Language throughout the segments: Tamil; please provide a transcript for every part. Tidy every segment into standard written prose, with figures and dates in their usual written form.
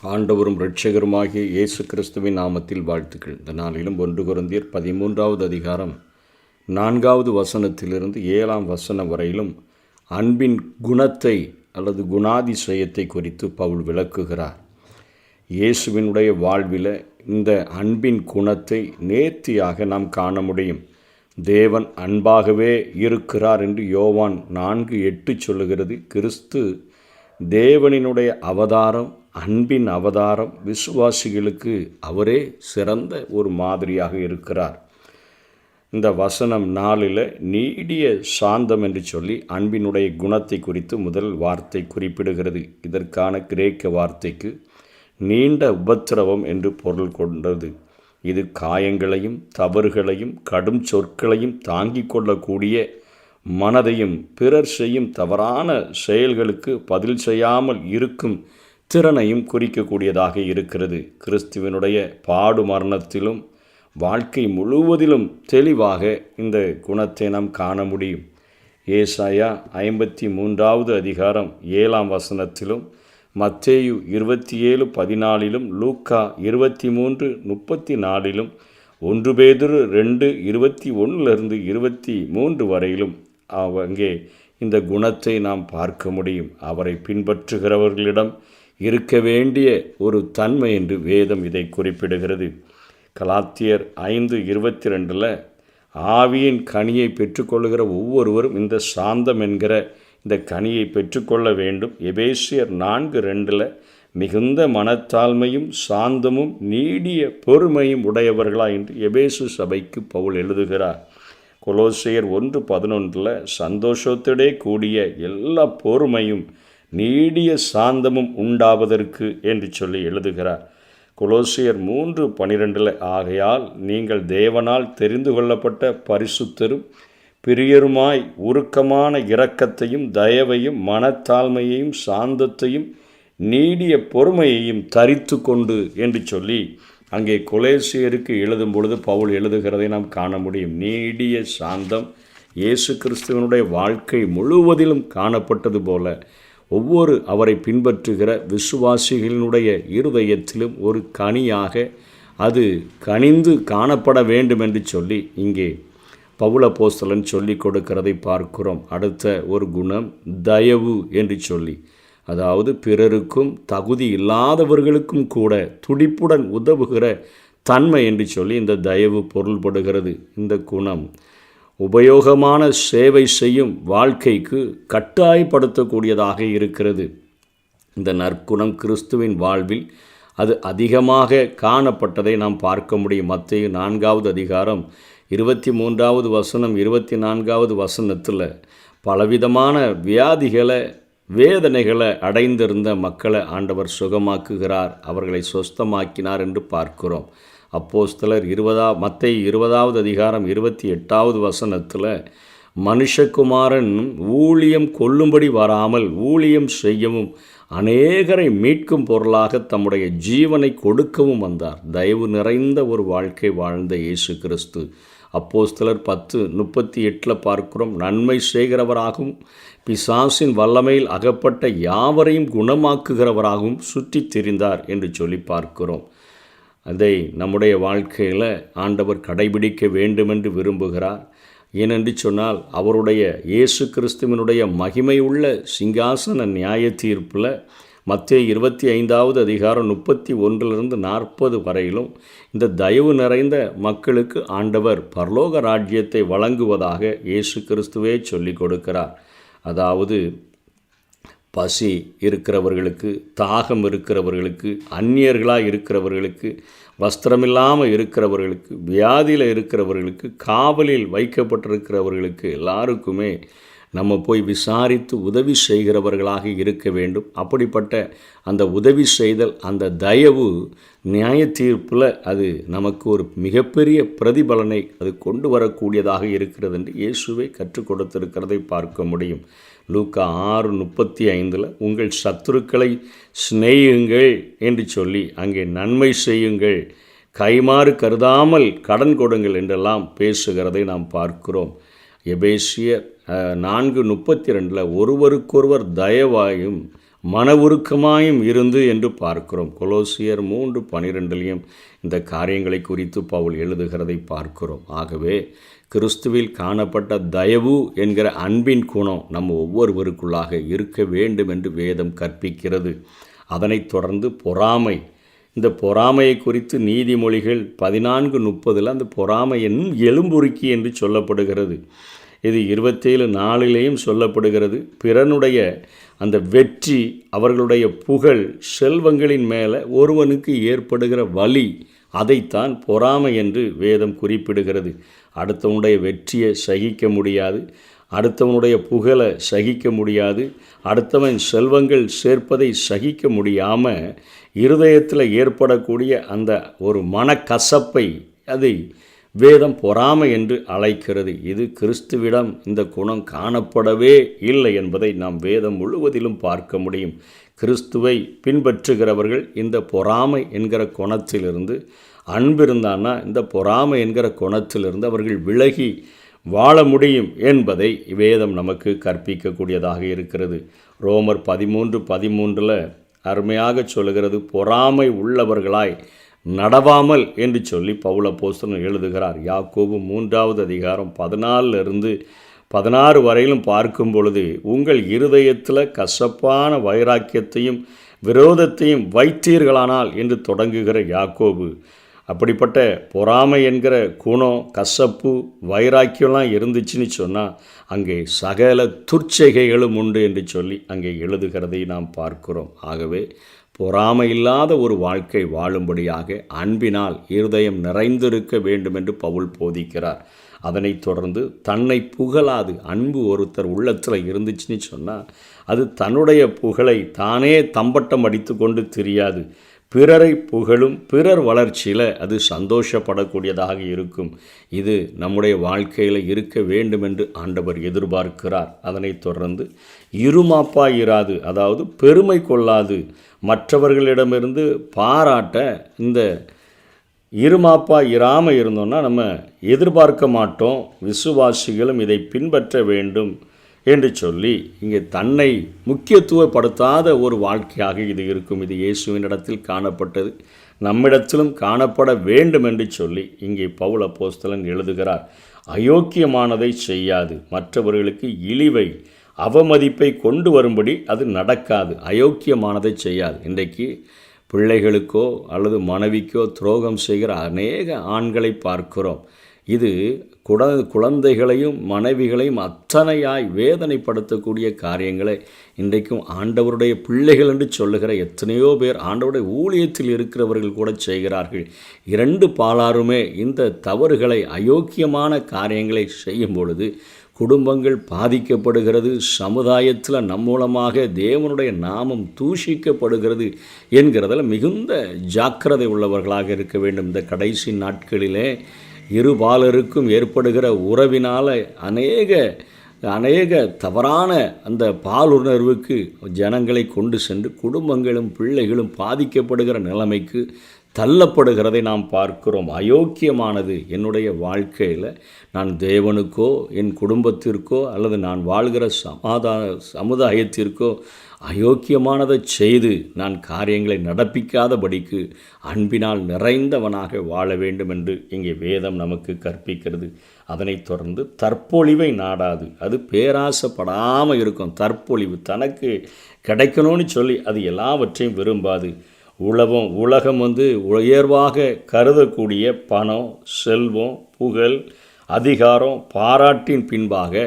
ஆண்டவரும் இரட்சகருமாகிய இயேசு கிறிஸ்துவின் நாமத்தில் வாழ்த்துக்கள். இந்த நாளிலும் 1 கொரிந்தியர் 13வது அதிகாரம் 4வது வசனத்திலிருந்து 7ஆம் வசனம் வரையிலும் அன்பின் குணத்தை அல்லது குணாதிசயத்தை குறித்து பவுல் விளக்குகிறார். இயேசுவினுடைய வாழ்வில் இந்த அன்பின் குணத்தை நேர்த்தியாக நாம் காண முடியும். தேவன் அன்பாகவே இருக்கிறார் என்று யோவான் 4:8 சொல்லுகிறது. கிறிஸ்து தேவனினுடைய அவதாரம், அன்பின் அவதாரம். விசுவாசிகளுக்கு அவரே சிறந்த ஒரு மாதிரியாக இருக்கிறார். இந்த வசனம் 4 நீடிய சாந்தம் என்று சொல்லி அன்பினுடைய குணத்தை குறித்து முதல் வார்த்தை குறிப்பிடுகிறது. இதற்கான கிரேக்க வார்த்தைக்கு நீண்ட உபத்திரவம் என்று பொருள் கொண்டது. இது காயங்களையும் தவறுகளையும் கடும் சொற்களையும் தாங்கிக் கொள்ளக்கூடிய மனதையும் பிறர் செய்யும் தவறான செயல்களுக்கு பதில் செய்யாமல் இருக்கும் திறனையும் குறிக்கக்கூடியதாக இருக்கிறது. கிறிஸ்துவனுடைய பாடு மரணத்திலும் வாழ்க்கை முழுவதிலும் தெளிவாக இந்த குணத்தை நாம் காண முடியும். ஏசாயா 53வது அதிகாரம் 7ஆம் வசனத்திலும், மத்தேயு 27:14, லூக்கா 23:34, 1 பேதுரு 2:21-23 வரையிலும் அங்கே இந்த குணத்தை நாம் பார்க்க முடியும். அவரை பின்பற்றுகிறவர்களிடம் இருக்க வேண்டிய ஒரு தன்மை என்று வேதம் இதை குறிப்பிடுகிறது. கலாத்தியர் 5:22 ஆவியின் கனியை பெற்றுக்கொள்கிற ஒவ்வொருவரும் இந்த சாந்தம் என்கிற இந்த கனியை பெற்றுக்கொள்ள வேண்டும். எபேசியர் 4:2 மிகுந்த மனத்தாழ்மையும் சாந்தமும் நீடிய பொறுமையும் உடையவர்களா என்று எபேசு சபைக்கு பவுல் எழுதுகிறார். கொலோசையர் 1:11 சந்தோஷத்தோடே கூடிய எல்லா பொறுமையும் நீடிய சாந்தமும் உண்டாவதற்கு என்று சொல்லி எழுதுகிறார். கொலோசையர் 3:12 ஆகையால் நீங்கள் தேவனால் தெரிந்து கொள்ளப்பட்ட பரிசுத்தரும் பிரியருமாய் உருக்கமான இரக்கத்தையும் தயவையும் மனத்தாழ்மையையும் சாந்தத்தையும் நீடிய பொறுமையையும் தரித்து கொண்டு என்று சொல்லி அங்கே கொலோசியருக்கு எழுதும் பொழுது பவுல் எழுதுகிறதை நாம் காண முடியும். நீடிய சாந்தம் இயேசு கிறிஸ்துவனுடைய வாழ்க்கை முழுவதிலும் காணப்பட்டது போல ஒவ்வொரு அவரை பின்பற்றுகிற விசுவாசிகளினுடைய இருதயத்திலும் ஒரு கனியாக அது கனிந்து காணப்பட வேண்டும் என்று சொல்லி இங்கே பவுல் அப்போஸ்தலன் சொல்லி கொடுக்கிறதை பார்க்கிறோம். அடுத்த ஒரு குணம் தயவு என்று சொல்லி, அதாவது பிறருக்கும் தகுதி இல்லாதவர்களுக்கும் கூட துடிப்புடன் உதவுகிற தன்மை என்று சொல்லி இந்த தயவு பொருள்படுகிறது. இந்த குணம் உபயோகமான சேவை செய்யும் வாழ்க்கைக்கு கட்டாயப்படுத்தக்கூடியதாக இருக்கிறது. இந்த நற்குணம் கிறிஸ்துவின் வாழ்வில் அது அதிகமாக காணப்பட்டதை நாம் பார்க்க முடியும். மத்தேயு 4வது அதிகாரம் 23வது வசனம் 24வது வசனத்தில் பலவிதமான வியாதிகளை வேதனைகளை அடைந்திருந்த மக்களை ஆண்டவர் சுகமாக்குகிறார், அவர்களை சொஸ்தமாக்கினார் என்று பார்க்கிறோம். அப்போஸ்தலர் மத்தேயு 20வது அதிகாரம் 28வது வசனத்தில் மனுஷகுமாரன் ஊழியம் கொள்ளும்படி வராமல் ஊழியம் செய்யவும் அநேகரை மீட்கும் பொருளாக தம்முடைய ஜீவனை கொடுக்கவும் வந்தார். தயவு நிறைந்த ஒரு வாழ்க்கை வாழ்ந்த இயேசு கிறிஸ்து அப்போஸ்தலர் 10:38 பார்க்கிறோம். நன்மை செய்கிறவராகவும் பிசாசின் வல்லமையில் அகப்பட்ட யாவரையும் குணமாக்குகிறவராகவும் சுற்றி திரிந்தார் என்று சொல்லி பார்க்கிறோம். அதை நம்முடைய வாழ்க்கையில் ஆண்டவர் கடைபிடிக்க வேண்டுமென்று விரும்புகிறார். ஏனென்று சொன்னால் அவருடைய இயேசு கிறிஸ்துவினுடைய மகிமையுள்ள சிங்காசன நியாய தீர்ப்பில் மத்தேயு 25வது அதிகாரம் 31-40 வரையிலும் இந்த தயவு நிறைந்த மக்களுக்கு ஆண்டவர் பரலோக ராஜ்யத்தை வழங்குவதாக இயேசு கிறிஸ்துவே சொல்லி கொடுக்கிறார். அதாவது பசி இருக்கிறவர்களுக்கு, தாகம் இருக்கிறவர்களுக்கு, அந்நியர்களாக இருக்கிறவர்களுக்கு, வஸ்திரமில்லாமல் இருக்கிறவர்களுக்கு, வியாதியில் இருக்கிறவர்களுக்கு, காவலில் வைக்கப்பட்டிருக்கிறவர்களுக்கு எல்லாருக்குமே நம்ம போய் விசாரித்து உதவி செய்கிறவர்களாக இருக்க வேண்டும். அப்படிப்பட்ட அந்த உதவி செய்தல், அந்த தயவு நியாய தீர்ப்பில் அது நமக்கு ஒரு மிகப்பெரிய பிரதிபலனை அது கொண்டு வரக்கூடியதாக இருக்கிறது என்று இயேசுவை கற்றுக் கொடுத்திருக்கிறதை பார்க்க முடியும். லூக்கா 6:35 உங்கள் சத்துருக்களை சிநேகியுங்கள் என்று சொல்லி அங்கே நன்மை செய்யுங்கள், கைமாறு கருதாமல் கடன் கொடுங்கள் என்றெல்லாம் பேசுகிறதை நாம் பார்க்கிறோம். எபேசியர் 4:32 ஒருவருக்கொருவர் தயவாயும் மன உருக்கமாயும் இருந்து என்று பார்க்கிறோம். கொலோசியர் 3:12 இந்த காரியங்களை குறித்து பவுல் எழுதுகிறதை பார்க்கிறோம். ஆகவே கிறிஸ்துவில் காணப்பட்ட தயவு என்கிற அன்பின் குணம் நம்ம ஒவ்வொருவருக்குள்ளாக இருக்க வேண்டும் என்று வேதம் கற்பிக்கிறது. அதனைத் தொடர்ந்து பொறாமை. இந்த பொறாமையை குறித்து நீதிமொழிகள் 14:30 அந்த பொறாமை என்னும் எலும்புருக்கி என்று சொல்லப்படுகிறது. இது 27:4 சொல்லப்படுகிறது. பிறனுடைய அந்த வெற்றி, அவர்களுடைய புகழ், செல்வங்களின் மேலே ஒருவனுக்கு ஏற்படுகிற வலி, அதைத்தான் பொறாமை என்று வேதம் குறிப்பிடுகிறது. அடுத்தவனுடைய வெற்றியை சகிக்க முடியாது, அடுத்தவனுடைய புகழை சகிக்க முடியாது, அடுத்தவன் செல்வங்கள் சேர்ப்பதை சகிக்க முடியாமல் இருதயத்தில் ஏற்படக்கூடிய அந்த ஒரு மனக்கசப்பை அதை வேதம் பொறாமை என்று அழைக்கிறது. இது கிறிஸ்துவிடம் இந்த குணம் காணப்படவே இல்லை என்பதை நாம் வேதம் முழுவதிலும் பார்க்க முடியும். கிறிஸ்துவை பின்பற்றுகிறவர்கள் இந்த பொறாமை என்கிற குணத்திலிருந்து, அன்பு இருந்தான்னா இந்த பொறாமை என்கிற குணத்திலிருந்து அவர்கள் விலகி வாழ முடியும் என்பதை வேதம் நமக்கு கற்பிக்கக்கூடியதாக இருக்கிறது. ரோமர் 13:13 அருமையாக சொல்லுகிறது, பொறாமை உள்ளவர்களாய் நடவாமல் என்று சொல்லி பவுல் அப்போஸ்தலன் எழுதுகிறார். யாக்கோபு 3:14 வரையிலும் பார்க்கும் பொழுது, உங்கள் இருதயத்தில் கசப்பான வைராக்கியத்தையும் விரோதத்தையும் வைத்தீர்களானால் என்று தொடங்குகிற யாக்கோபு, அப்படிப்பட்ட பொறாமை என்கிற குணம், கசப்பு, வைராக்கியம்லாம் இருந்துச்சுன்னு சொன்னால் அங்கே சகல துர்ச்சைகைகளும் உண்டு என்று சொல்லி அங்கே எழுதுகிறதை நாம் பார்க்கிறோம். ஆகவே பொறாமை இல்லாத ஒரு வாழ்க்கை வாழும்படியாக அன்பினால் இருதயம் நிறைந்திருக்க வேண்டும் என்று பவுல் போதிக்கிறார். அதனைத் தொடர்ந்து தன்னை புகழாது அன்பு ஒருத்தர் உள்ளத்தில் இருந்துச்சுன்னு சொன்னால் அது தன்னுடைய புகழை தானே தம்பட்டம் அடித்து கொண்டு தெரியாது, பிறரை புகழும், பிறர் வளர்ச்சியில் அது சந்தோஷப்படக்கூடியதாக இருக்கும். இது நம்முடைய வாழ்க்கையில் இருக்க வேண்டும் என்று ஆண்டவர் எதிர்பார்க்கிறார். அதனைத் தொடர்ந்து இருமாப்பாயிராது, அதாவது பெருமை கொள்ளாது, மற்றவர்களிடமிருந்து பாராட்ட இந்த இருமாப்பா இராமல் இருந்தோம்னா நம்ம எதிர்பார்க்க மாட்டோம். விசுவாசிகளும் இதை பின்பற்ற வேண்டும் என்று சொல்லி இங்கே தன்னை முக்கியத்துவப்படுத்தாத ஒரு வாழ்க்கையாக இது இருக்கும். இது இயேசுவின் இடத்தில் காணப்பட்டது, நம்மிடத்திலும் காணப்பட வேண்டும் என்று சொல்லி இங்கே பவுல் அப்போஸ்தலன் எழுதுகிறார். அயோக்கியமானதை செய்யாது, மற்றவர்களுக்கு இழிவை அவமதிப்பை கொண்டு வரும்படி அது நடக்காது. அயோக்கியமானதை செய்யாது. இன்றைக்கு பிள்ளைகளுக்கோ அல்லது மனைவிக்கோ துரோகம் செய்கிற அநேக ஆண்களை பார்க்கிறோம். இது குழந்தைகளையும் மனைவிகளையும் அத்தனையாய் வேதனைப்படுத்தக்கூடிய காரியங்களை இன்றைக்கும் ஆண்டவருடைய பிள்ளைகள் என்று சொல்லுகிற எத்தனையோ பேர் ஆண்டவருடைய ஊழியத்தில் இருக்கிறவர்கள் கூட செய்கிறார்கள். 2 பாலாருமே இந்த தவறுகளை, அயோக்கியமான காரியங்களை செய்யும் பொழுது குடும்பங்கள் பாதிக்கப்படுகிறது, சமுதாயத்தில் நம் மூலமாக தேவனுடைய நாமம் தூஷிக்கப்படுகிறது என்கிறதில் மிகுந்த ஜாக்கிரதை உள்ளவர்களாக இருக்க வேண்டும். இந்த கடைசி நாட்களிலே இருபாலருக்கும் ஏற்படுகிற உறவினால் அநேக தவறான அந்த பாலுணர்வுக்கு ஜனங்களை கொண்டு சென்று குடும்பங்களும் பிள்ளைகளும் பாதிக்கப்படுகிற நிலைமைக்கு தள்ளப்படுகிறதை நாம் பார்க்கிறோம். அயோக்கியமானது என்னுடைய வாழ்க்கையில் நான் தேவனுக்கோ என் குடும்பத்திற்கோ அல்லது நான் வாழ்கிற சமுதாயத்திற்கோ அயோக்கியமானதை செய்து நான் காரியங்களை நடப்பிக்காதபடிக்கு அன்பினால் நிறைந்தவனாக வாழ வேண்டும் என்று இங்கே வேதம் நமக்கு கற்பிக்கிறது. அதனைத் தொடர்ந்து தற்பொழிவை நாடாது, அது பேராசைப்படாமல் இருக்கும். தற்பொழிவு தனக்கு கிடைக்கணும்னு சொல்லி அது எல்லாவற்றையும் விரும்பாது. உலகம் உயர்வாக கருதக்கூடிய பணம், செல்வம், புகழ், அதிகாரம், பாராட்டின் பின்பாக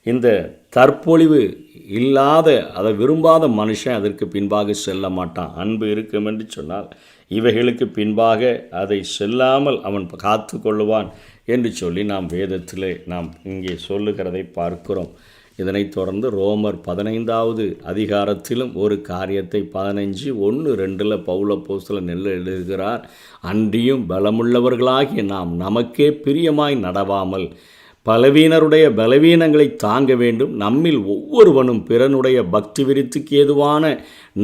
இந்த தற்பொழிவு இல்லாத, அதை விரும்பாத மனுஷன் அதற்கு பின்பாக செல்ல மாட்டான். அன்பு இருக்கும் என்று சொன்னால் இவைகளுக்கு பின்பாக அதை செல்லாமல் அவன் காத்து கொள்ளுவான் என்று சொல்லி நாம் வேதத்திலே நாம் இங்கே சொல்லுகிறதை பார்க்கிறோம். இதனைத் தொடர்ந்து ரோமர் 15வது அதிகாரத்திலும் ஒரு காரியத்தை 15:1-2 பவுல் அப்போஸ்தலன் எழுதுகிறார். அன்றியும் பலமுள்ளவர்களாகிய நாம் நமக்கே பிரியமாய் நடவாமல் பலவீனருடைய பலவீனங்களை தாங்க வேண்டும். நம்மில் ஒவ்வொருவனும் பிறனுடைய பக்தி விருத்திக்கு ஏதுவான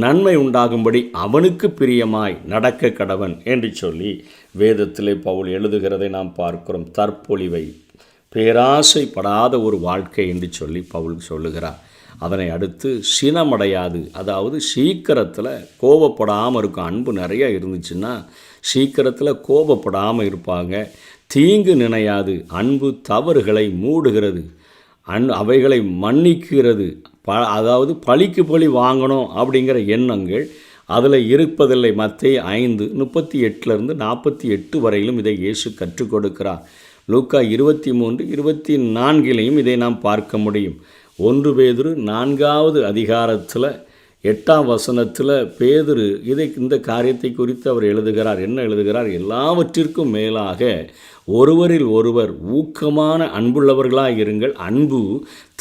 நன்மை உண்டாகும்படி அவனுக்கு பிரியமாய் நடக்க கடவன் என்று சொல்லி வேதத்திலே பவுல் எழுதுகிறதை நாம் பார்க்கிறோம். தற்பொழிவை, பேராசைப்படாத ஒரு வாழ்க்கை என்று சொல்லி பவுல் சொல்லுகிறார். அதனை அடுத்து சினமடையாது, அதாவது சீக்கிரத்தில் கோபப்படாமல் இருக்கும். அன்பு நிறையா இருந்துச்சுன்னா சீக்கிரத்தில் கோபப்படாமல் இருப்பாங்க. தீங்கு நினையாது, அன்பு தவறுகளை மூடுகிறது, அவைகளை மன்னிக்கிறது. அதாவது பழிக்கு பழி வாங்கணும் அப்படிங்கிற எண்ணங்கள் அதில் இருப்பதில்லை. மத்தேயு 5:38 வரையிலும் இதை இயேசு கற்றுக் கொடுக்கிறார். லூக்கா 23:24 இதை நாம் பார்க்க முடியும். 1 பேதுரு 4வது அதிகாரத்தில் 8ஆம் வசனத்தில் பேதுரு இந்த காரியத்தை குறித்து அவர் எழுதுகிறார். என்ன எழுதுகிறார்? எல்லாவற்றிற்கும் மேலாக ஒருவரில் ஒருவர் ஊக்கமான அன்புள்ளவர்களாக இருங்கள், அன்பு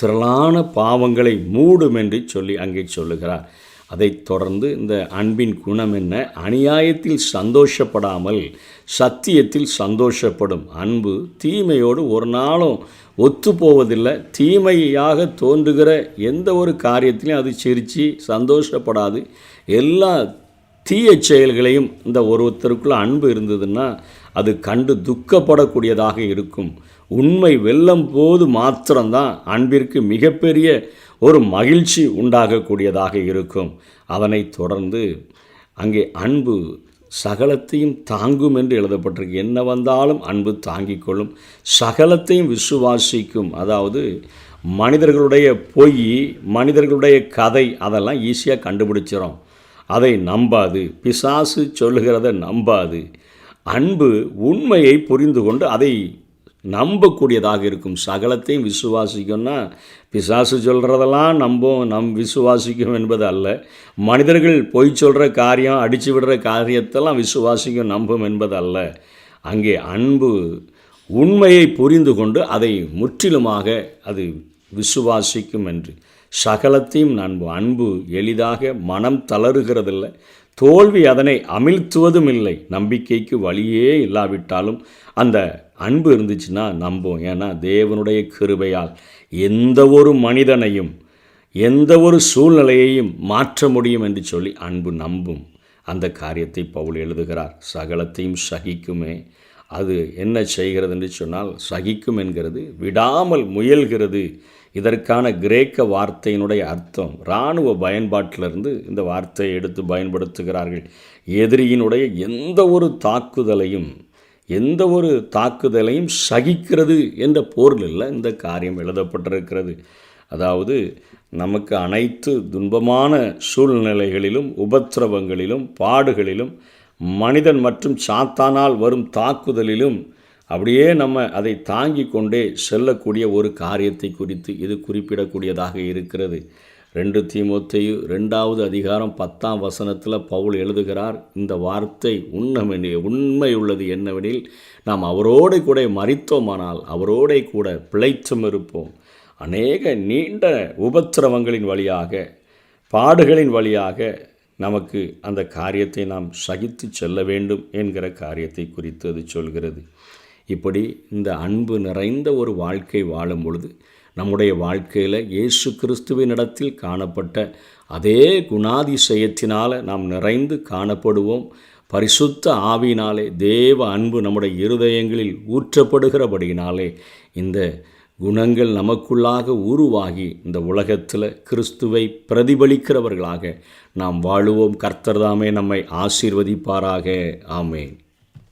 திரளான பாவங்களை மூடும் என்று சொல்லி அங்கே சொல்லுகிறார். அதைத் தொடர்ந்து இந்த அன்பின் குணம் என்ன? அநியாயத்தில் சந்தோஷப்படாமல் சத்தியத்தில் சந்தோஷப்படும். அன்பு தீமையோடு ஒரு நாளும் ஒத்து போவதில்லை. தீமையாக தோன்றுகிற எந்த ஒரு காரியத்திலையும் அது சிரித்து சந்தோஷப்படாது. எல்லா தீய செயல்களையும் இந்த ஒருத்தருக்குள்ள அன்பு இருந்ததுன்னா அது கண்டு துக்கப்படக்கூடியதாக இருக்கும். உண்மை வெல்லும் போது மாத்திரம்தான் அன்பிற்கு மிகப்பெரிய ஒரு மகிழ்ச்சி உண்டாகக்கூடியதாக இருக்கும். அதனை தொடர்ந்து அங்கே அன்பு சகலத்தையும் தாங்கும் என்று எழுதப்பட்டிருக்கு. என்ன வந்தாலும் அன்பு தாங்கிக் கொள்ளும், சகலத்தையும் விசுவாசிக்கும். அதாவது மனிதர்களுடைய பொய், மனிதர்களுடைய கதை அதெல்லாம் ஈஸியாக கண்டுபிடிச்சிடும். அதை நம்பாது, பிசாசு சொல்லுகிறத நம்பாது. அன்பு உண்மையை புரிந்து கொண்டு அதை நம்பக்கூடியதாக இருக்கும். சகலத்தையும் விசுவாசிக்கும்னா பிசாசு சொல்கிறதெல்லாம் விசுவாசிக்கும் என்பது அல்ல. மனிதர்கள் பொய் சொல்கிற காரியம், அடித்து விடுற காரியத்தெல்லாம் விசுவாசிக்கும் நம்பும் என்பது அல்ல. அங்கே அன்பு உண்மையை புரிந்து கொண்டு அதை முற்றிலுமாக அது விசுவாசிக்கும் என்று. சகலத்தையும் அன்பு எளிதாக மனம் தளருகிறதில்லை, தோல்வி அதனை அமிழ்த்துவதும் இல்லை. நம்பிக்கைக்கு வழியே இல்லாவிட்டாலும் அந்த அன்பு இருந்துச்சுன்னா நம்பும். ஏன்னா தேவனுடைய கிருபையால் எந்த ஒரு மனிதனையும் எந்த ஒரு சூழ்நிலையையும் மாற்ற முடியும் என்று சொல்லி அன்பு நம்பும். அந்த காரியத்தை பவுல் எழுதுகிறார். சகலத்தையும் சகிக்குமே. அது என்ன செய்கிறது என்று சொன்னால், சகிக்கும் என்கிறது விடாமல் முயல்கிறது. இதற்கான கிரேக்க வார்த்தையினுடைய அர்த்தம் இராணுவ பயன்பாட்டிலிருந்து இந்த வார்த்தையை எடுத்து பயன்படுத்துகிறார்கள். எதிரியினுடைய எந்த ஒரு தாக்குதலையும் சகிக்கிறது என்ற பொருளில் இந்த காரியம் எழுதப்பட்டிருக்கிறது. அதாவது நமக்கு அனைத்து துன்பமான சூழ்நிலைகளிலும், உபத்திரவங்களிலும், பாடுகளிலும், மனிதன் மற்றும் சாத்தானால் வரும் தாக்குதலிலும் அப்படியே நம்ம அதை தாங்கி கொண்டே செல்லக்கூடிய ஒரு காரியத்தை குறித்து இது குறிப்பிடக்கூடியதாக இருக்கிறது. 2 தீமோத்தேயு 2வது அதிகாரம் 10ஆம் வசனத்தில் பவுல் எழுதுகிறார். இந்த வார்த்தை உண்மை உள்ளது என்னவெனில், நாம் அவரோடு கூட மரித்தோமானால் அவரோடு கூட பிழைத்தும் இருப்போம். அநேக நீண்ட உபத்திரவங்களின் வழியாக, பாடுகளின் வழியாக நமக்கு அந்த காரியத்தை நாம் சகித்து செல்ல வேண்டும் என்கிற காரியத்தை குறித்து அது சொல்கிறது. இப்படி இந்த அன்பு நிறைந்த ஒரு வாழ்க்கை வாழும் பொழுது நம்முடைய வாழ்க்கையில் இயேசு கிறிஸ்துவினிடத்தில் காணப்பட்ட அதே குணாதிசயத்தினால் நாம் நிறைந்து காணப்படுவோம். பரிசுத்த ஆவியினாலே தேவ அன்பு நம்முடைய இருதயங்களில் ஊற்றப்படுகிறபடியினாலே இந்த குணங்கள் நமக்குள்ளாக உருவாகி இந்த உலகத்தில் கிறிஸ்துவை பிரதிபலிக்கிறவர்களாக நாம் வாழுவோம். கர்த்தர் தாமே நம்மை ஆசீர்வதிப்பாராக. ஆமென்.